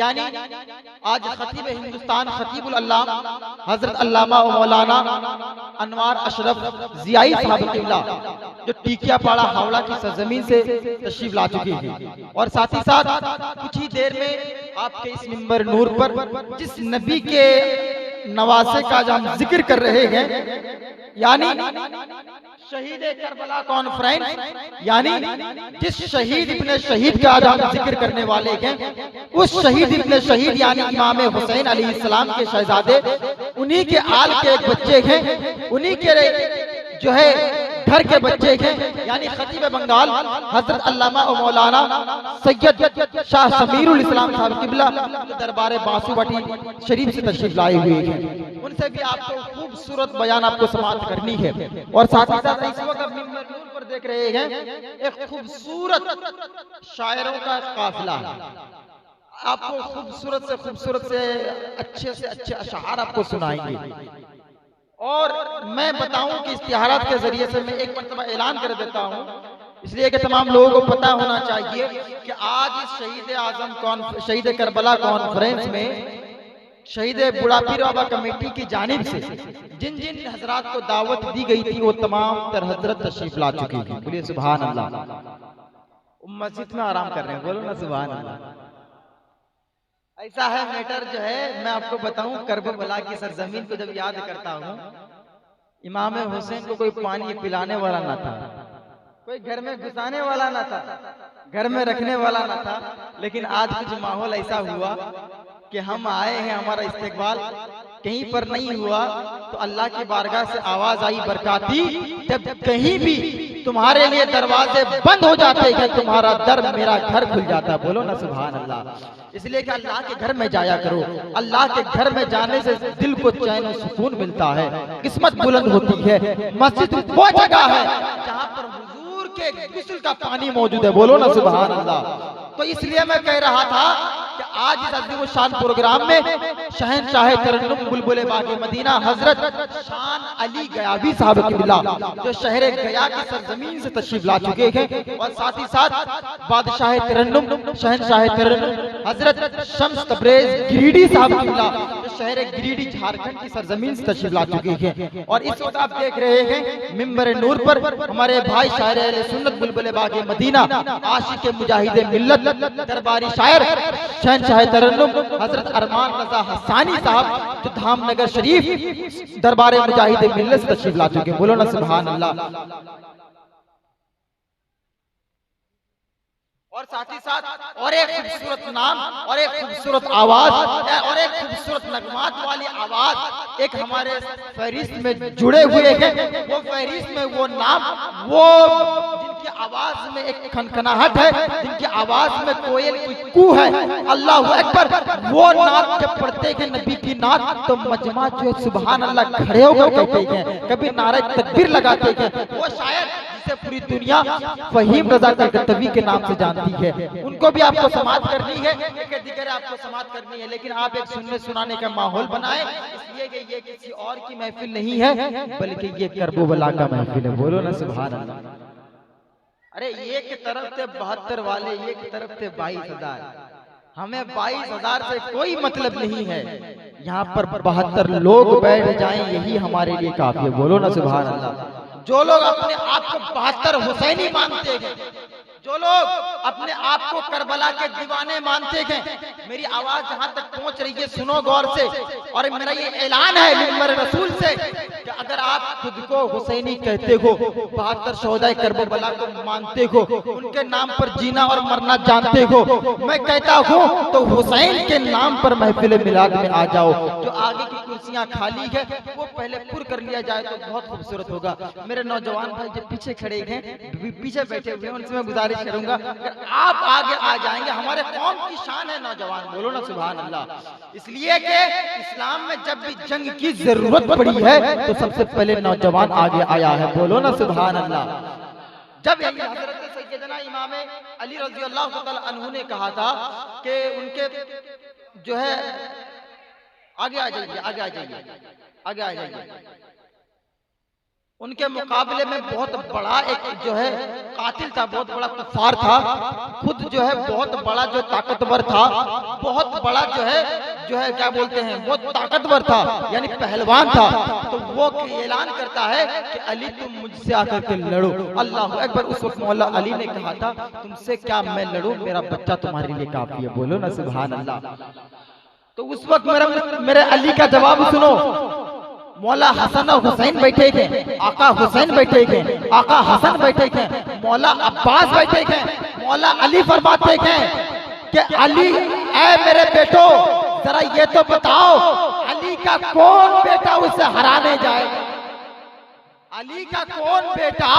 यानी आज खतीब हिंदुस्तान खतीबुल अल्लाम हजरत अल्लामा व मौलाना अनवार अशरफ जियाई साहब किबला जो टीकियापाड़ा हावड़ा की सरजमीन से तशरीफ ला चुके हैं, और साथ ही साथ कुछ ही देर में आपके इस मिंबर नूर पर जिस नबी के नवासे का जो हम जिक्र कर रहे हैं, यानी शहीद करबला कॉन्फ्रेंस, यानी जिस शहीद इब्ने शहीद का आज हम जिक्र करने वाले हैं, उस शहीद इब्ने शहीद यानी इमाम हुसैन अलैहिस्सलाम के शहजादे, उन्हीं के आल के एक बच्चे हैं, उन्हीं के जो है घर के बच्चे हैं, यानी खतीब बंगाल हजरत अल्लामा और मौलाना सैयद शाह समीरुल इस्लाम साहब किबला दरबार बासुवटी शरीफ से तशरीफ लाए हुए हैं। उनसे भी आपको खूबसूरत बयान आपको समाप्त करनी है, और साथ ही साथ इस वक्त मिंबर नूर पर देख रहे हैं एक खूबसूरत शायरों का काफिला है। आपको खूबसूरत से अच्छे अशआर आपको सुनाएंगे, और मैं बताऊं कि इश्तिहारात के जरिए से मैं एक मरतबा ऐलान कर देता हूं, इसलिए कि तमाम लोगों को पता होना चाहिए कि आज इस शहीद करबला कॉन्फ्रेंस में शहीद बुढ़ापीर बाबा कमेटी की जानिब से जिन जिन हजरात को दावत दी गई थी वो तमाम तर हजरत तशरीफ ला चुकी हैं। बोलिए सुभान अल्लाह। मस्जिद में आराम कर रहे हैं, बोलो ना सुभान अल्लाह। ऐसा है मैटर जो है, मैं आपको बताऊं, करबला की सरजमीन को जब याद करता हूं, इमाम हुसैन को कोई पानी पिलाने वाला ना था, कोई घर में घुसाने वाला ना था, घर में रखने वाला ना था, लेकिन आज कुछ माहौल ऐसा हुआ कि हम आए हैं, हमारा इस्तेकबाल कहीं पर नहीं हुआ तो अल्लाह की बारगाह से आवाज आई बरकाती, जब कहीं भी तुम्हारे लिए दरवाजे बंद हो जाते हैं तुम्हारा दर मेरा घर खुल जाता है। बोलो ना सुभान अल्लाह। इसलिए कि अल्लाह के घर में जाया करो, अल्लाह के घर में जाने से दिल को चैन और सुकून मिलता है, किस्मत बुलंद होती है। मस्जिद वो जगह है जहाँ पर हुजूर के गुस्ल का पानी मौजूद है। बोलो ना सुभान अल्लाह। तो इसलिए मैं कह रहा था कि आज इस अज़ीम शान प्रोग्राम में शहंशाह तरन्नुम बुलबुल बाग़े मदीना हजरत शान अली गयावी साहब किबला जो शहर गया की सरजमीन से तशरीफ ला चुके हैं, और साथ ही साथ बादशाह तरन्नुम शहंशाह तरन्नुम हजरत शम्स तबरेज गिरिडीह साहब किबला जो शहर गिरिडीह झारखंड की सरजमीन से तशरीफ ला चुके हैं। और इस वक्त आप देख रहे हैं मिंबर नूर पर हमारे भाई शायर अहले सुन्नत बुलबुल बाग़े मदीना आशिक मुजाहिद मिल्लत दरबारी शायर शहंशाह तरन्नुम हजरत अरमान रजा हसानी साहब जो धामनगर शरीफ दरबार मुजाहिद मिल्लत से तशरीफ ला चुके हैं। बोलो ना सुभान अल्लाह। और साथ ही साथ और एक खूबसूरत नाम और एक खूबसूरत आवाज और एक खूबसूरत नगमात वाली आवाज एक हमारे फहरिस्त में जुड़े हुए हैं। वो फहरिस्त में वो नाम, वो जिनकी आवाज में एक खनखनाहट है, जिनकी आवाज में कोयल की कू है, अल्लाह अकबर, वो नात जब पढ़ते हैं नबी की नात तो मजमा जो है सुभान अल्लाह खड़े होकर कहते हैं, कभी नारे तकबीर लगाते हैं। वो शायर जिसे पूरी दुनिया फहीम रजा कलकत्तवी के नाम से जानती है, उनको भी आपको समाप्त करनी है, दिगर आपको समाप्त करनी है, लेकिन आप एक सुनने सुनाने का माहौल बनाए, इसलिए कि ये किसी और की महफिल नहीं है बल्कि ये करबला का महफिल है। बोलो ना सुभान अल्लाह। अरे एक तरफ थे 72 वाले, एक तरफ थे 22,000, हमें 22,000 से कोई मतलब नहीं है, यहाँ पर 72 लोग बैठ जाएं यही हमारे लिए काफी है। बोलो ना सुभान अल्लाह। जो लोग अपने आप को 72 हुसैनी मानते हैं, जो लोग अपने आप को करबला के दीवाने मानते हैं, मेरी आवाज जहां तक पहुंच रही है सुनो गौर से, और मेरा ये ऐलान है मिंबर रसूल से कि अगर आप खुद को हुसैनी कहते हो, 72 शोहदाए करबला को मानते हो, उनके नाम पर जीना और मरना जानते हो, मैं कहता हूं तो हुसैन के नाम पर महफिल मिलाद में आ जाओ। जो आगे की कुर्सियां खाली है वो पहले पुर कर लिया जाए तो बहुत खूबसूरत होगा। मेरे नौजवान भाई जो पीछे खड़े हैं, पीछे बैठे हुए हैं, उनसे मैं गुजारिश करूंगा अगर आप आगे आ जाएंगे, हमारे कौम की शान है नौजवान। बोलो ना सुभान अल्लाह। इसलिए कि इस्लाम में जब भी जंग की जरूरत पड़ी है तो सबसे पहले नौजवान आगे आया है। बोलो ना सुभान अल्लाह। जब हजरत सैयदना इमाम अली रज़ी अल्लाह तआला अन्हु ने कहा था कि उनके जो है आगे आ जाइए, आगे आ जाइए, आगे आ जाइए। उनके मुकाबले में बहुत बड़ा एक जो है कातिल था, बहुत बड़ा कुफार था, खुद जो है बहुत बड़ा जो ताकतवर था, बहुत बड़ा जो है क्या बोलते हैं, बहुत ताकतवर था, यानी पहलवान था। तो वो ऐलान करता है कि अली तुम मुझसे आकर के लड़ो। अल्लाह अकबर। उस वक्त मौला अली ने कहा था तुमसे क्या मैं लड़ूं, मेरा बच्चा तुम्हारे लिए काफी है। बोलो ना सुभान अल्लाह। तो उस वक्त मेरे अली का जवाब सुनो। मौला हसन और हुसैन बैठे थे, आका हुसैन बैठे थे, आका हसन बैठे थे, मौला अब्बास बैठे थे। मौला अली फरमाते थे कि अली ऐ मेरे बेटो जरा ये तो बताओ अली का कौन बेटा उसे हराने जाएगा, अली का कौन बेटा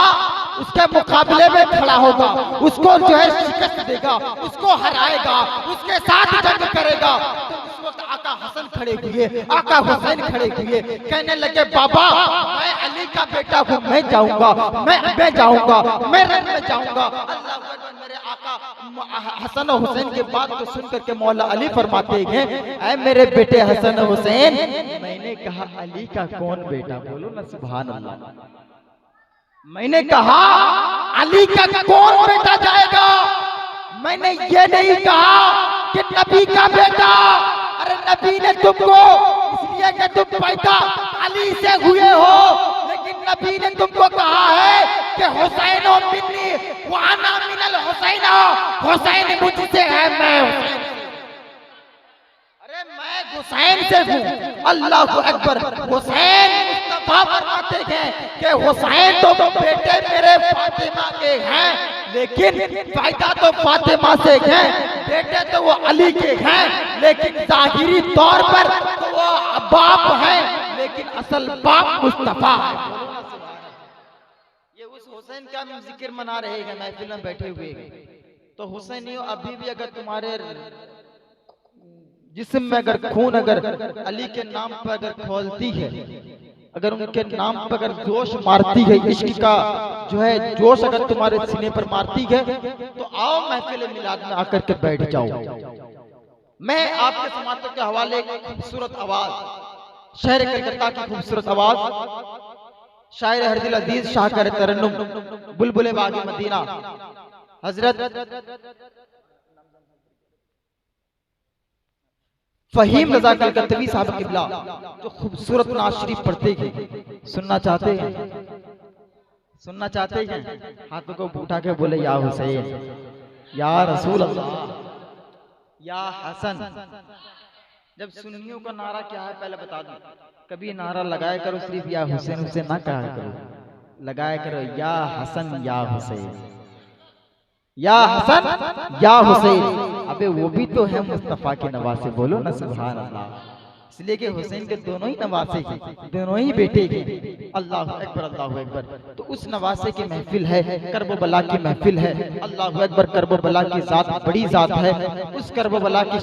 उसके मुकाबले में खड़ा होगा, उसको जो है शिकस्त देगा, उसको हराएगा, उसके साथ जंग करेगा। तो उस वक्त आका हसन खड़े हुए, आका हुसैन खड़े हुए, कहने लगे बाबा मैं अली का बेटा हूँ, मैं जाऊंगा, मैं जाऊंगा, मैं रन में जाऊंगा। अल्लाह अकबर। मेरे आका हसन और हुसैन के बात को सुन करके मौला अली फरमाते हैं ऐ मेरे बेटे हसन और हुसैन, मैंने कहा अली का कौन बेटा, बोलो ना सुभान अल्लाह। मैंने कहा अली का कौन बेटा जाएगा, मैंने ये नहीं कहा कि नबी का बेटा। अरे नबी ने तुमको इसलिए कि तुम पैदा अली से हुए हो, लेकिन नबी ने तुमको कहा है कि हुसैन मिन्नी व अना मिनल हुसैन, हुसैन मुझसे है, मैं हुसैन। अरे मैं हुसैन से हूँ। अल्लाह अकबर। हुसैन मुस्तफा फरमाते हैं कि हुसैन तो बेटे मेरे फातिमा के हैं, लेकिन फायदा तो फातिमा से है, बेटे तो वो अली के हैं, लेकिन जाहिरी तौर पर तो वो बाप है, लेकिन असल बाप मुस्तफा है। ये उस हुसैन का हम जिक्र मना रहे हैं, महफिल में बैठे हुए। तो हुसैनियों अभी भी अगर तुम्हारे जिस्म में अगर खून अगर अली के नाम पर अगर खोलती है, अगर उनके नाम पर अगर जोश मारती है, इश्क का जो है जोश अगर तुम्हारे सीने पर मारती है, तो आओ महफिल मिलाद में आकर के बैठ जाओ। मैं आपके समातों के हवाले एक खूबसूरत आवाज, शहर कलकत्ता की खूबसूरत आवाज, शायर हरदिल अजीज शाह कर तरन्नुम बुलबुले बागी मदीना हजरत फहीम रजा कलकत्तवी साहब किबला जो खूबसूरत नात शरीफ पढ़ते हैं, सुनना चाहते हैं, सुनना चाहते हैं, हाथों को उठा के बोले या हुसैन, या रसूल अल्लाह, या हसन। जब सुन्नियों का नारा क्या है पहले बता दूं, कभी नारा लगाया करो सिर्फ या हुसैन हुसैन ना कहा करो, लगाया करो या हसन या हुसैन, या हसन या हुसैन। अबे वो भी तो है मुस्तफा के नवासे, बोलो ना सुभान अल्लाह। इसलिए कि हुसैन के दोनों ही नवासे हैं, दोनों ही बेटे हैं। अल्लाह अकबर, अल्लाह अकबर। तो उस नवासे की महफिल है, करबला की महफिल है। अल्लाह अकबर। करबला की जात बड़ी जात है। उस करबला की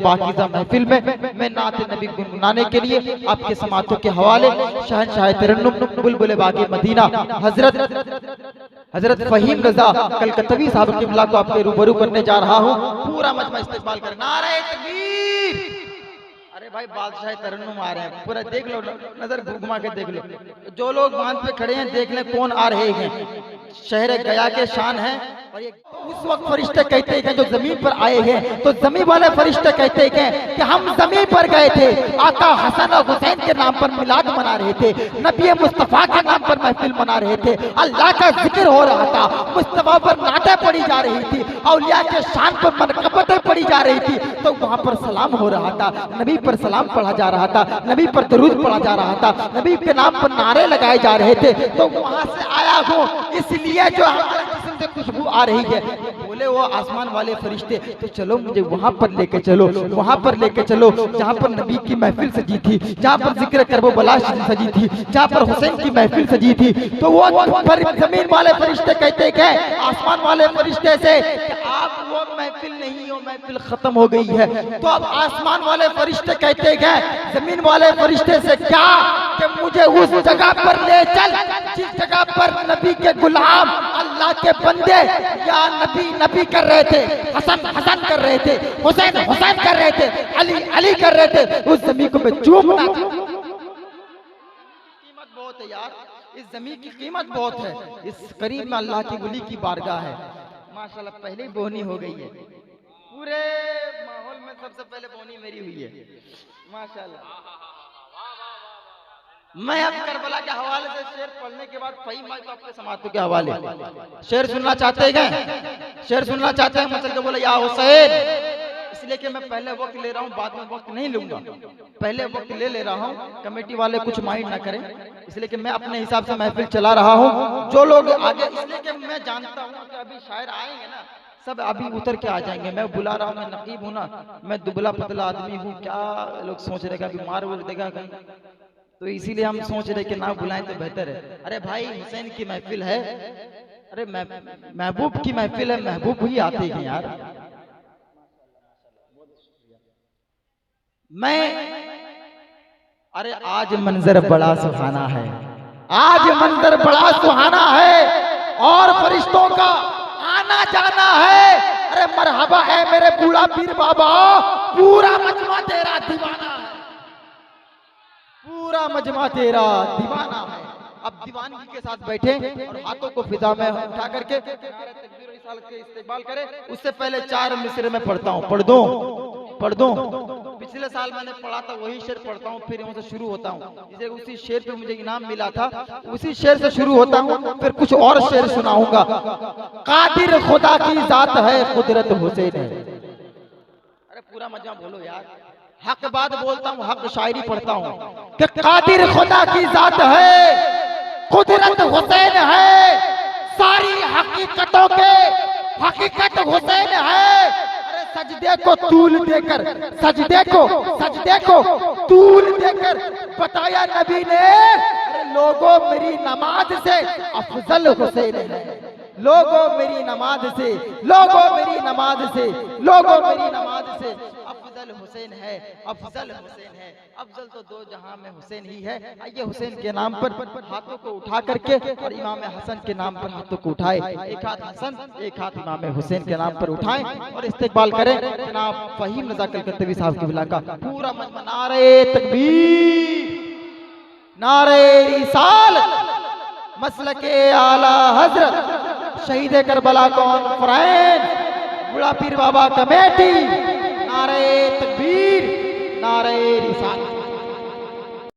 पाकीज़ा महफिल में मैं नात नबी गुनगुनाने के लिए आपके समातों के हवाले शहंशाह तरन्नुम बुलबुले बागी मदीना हजरत फहीम रजा कलकत्तवी साहब किबला को आपके रूबरू करने जा रहा हूँ। पूरा मजमा इस्तेमाल कर नारे तकबीर। अरे भाई बादशाह तरन्नुम आ रहे हैं, पूरा देख लो, नजर घुमा के देख लो। जो लोग बांध पे खड़े हैं देख लें कौन आ रहे हैं। शहर गया के शान है। और ये उस वक्त फरिश्ते कहते हैं जो जमीन पर आए हैं, तो जमीन वाले फरिश्ते कहते हैं कि हम जमीन पर गए थे, आका हसन और हुसैन के नाम पर मिलाद मना रहे थे, नबी मुस्तफा के नाम पर महफिल मना रहे थे, अल्लाह का जिक्र हो रहा था, मुस्तफा पर नाते पड़ी जा रही थी, औलिया के शान पर मनकबतें पड़ी जा रही थी। तो वहां पर सलाम हो रहा था, नबी पर सलाम पढ़ा जा रहा था, नबी पर दरूद पढ़ा जा रहा था, नबी के नाम पर नारे लगाए जा रहे थे। तो वहां से आया हूँ इसलिए जो हमारे जिस्म से खुशबू आ रही है। बोले वो आसमान वाले फरिश्ते तो चलो मुझे वहां पर लेके चलो, वहां पर लेके चलो जहां पर नबी की महफिल सजी थी, जहां पर जिक्र करबला सजी थी, जहां पर हुसैन की महफिल सजी थी। तो वो जमीन वाले फरिश्ते कहते हैं आसमान वाले फरिश्ते से कि आप वो महफिल नहीं हो, महफिल खत्म हो गई है। तो अब आसमान वाले फरिश्ते कहते हैं जमीन वाले फरिश्ते से क्या कि मुझे उस जगह पर ले चल जिस जगह पर नबी के गुलाम अल्लाह के बंदे या नबी नबी कर रहे थे, हसन हसन कर रहे थे, हुसैन हुसैन कर रहे थे, अली अली कर रहे थे। उस जमीन को मैं चूमना कीमत बहुत है यार। इस जमीन की कीमत बहुत है, इस करीब में अल्लाह की वली की बारगाह है। माशाल्लाह पहले ही बोनी हो गई है, पूरे माहौल में सबसे पहले बोनी मेरी हुई है माशाल्लाह। मैं अब करबला के हवाले से शेर पढ़ने के बाद फही मैं तो आपके समातों के हवाले शेर सुनना चाहते हैं, शेर सुनना चाहते हैं, मतलब बोले या हुसैन, इसलिए कि मैं पहले वक्त ले रहा हूँ, बाद में वक्त नहीं लूंगा, पहले वक्त ले रहा हूँ, कमेटी वाले कुछ माइंड ना करें, इसलिए कि मैं अपने हिसाब से महफिल चला रहा हूँ। जो लोग आगे, इसलिए कि मैं जानता हूँ कि अभी शायर आएंगे ना, सब अभी उतर के आ जाएंगे, मैं बुला रहा हूँ, मैं नकीब हूँ ना, मैं दुबला पतला आदमी हूँ, क्या लोग सोच रहे अभी मार वो देगा कहीं, तो इसीलिए हम सोच रहे कि ना बुलाएं तो बेहतर है। अरे भाई हुसैन की महफिल है, अरे महबूब की महफिल है, महबूब ही आते हैं यार। मैं अरे आज मंजर बड़ा सुहाना है, आज मंजर बड़ा सुहाना है और फरिश्तों का आना जाना है। अरे मरहबा है मेरे बूढ़ा पीर बाबा, पूरा मजमा तेरा दीवाना है, पूरा मजमा तेरा दीवाना है। अब दीवानगी के साथ बैठे और हाथों को फिजा में उठा करके तकबीर रिसालत के इस्तेमाल करें। उससे पहले 4 मिसरे में पढ़ता हूँ, पढ़ दो। पिछले साल मैंने पढ़ा था वही शेर पढ़ता हूँ, फिर वहां से शुरू होता हूँ, जैसे उसी शेर पे मुझे इनाम मिला था, उसी शेर से शुरू होता हूँ, फिर कुछ और शेर सुनाऊंगा। कादिर खुदा की जात है, कुदरत हुसैन है। अरे पूरा मजमा बोलो यार, हक बात बोलता हूँ, हक शायरी पढ़ता हूँ कि कादिर खुदा की जात है, कुदरत हुसैन है, सारी हकीकतों के हकीकत हुसैन है। अरे सजदे को तूल देकर, सजदे को तूल देकर बताया नबी ने, अरे लोगों मेरी नमाज से अफजल हुसैन है, लोगों मेरी नमाज से, लोगों मेरी नमाज से, लोगों मेरी नमाज से अफजल हुसैन है, अफजल हुसैन है। अफजल तो दो जहां में हुसैन ही है। आइए हुसैन के नाम पर हाथों को उठा करके और इमाम हसन के नाम पर हाथों को उठाए, एक हाथ हसन एक हाथ इमाम हुसैन के नाम पर उठाएं और इस्तेकबाल करें जनाब फहीम रजा कलकत्तवी साहब की बिला का पूरा मजमा। नारे तकबीर, नारे रिसालत, मसलके आला हजरत शहीद करबला कॉन्फ्रेंस, बूढ़ा पीर बाबा कमेटी। नारे तकबीर, नारे रिसालत।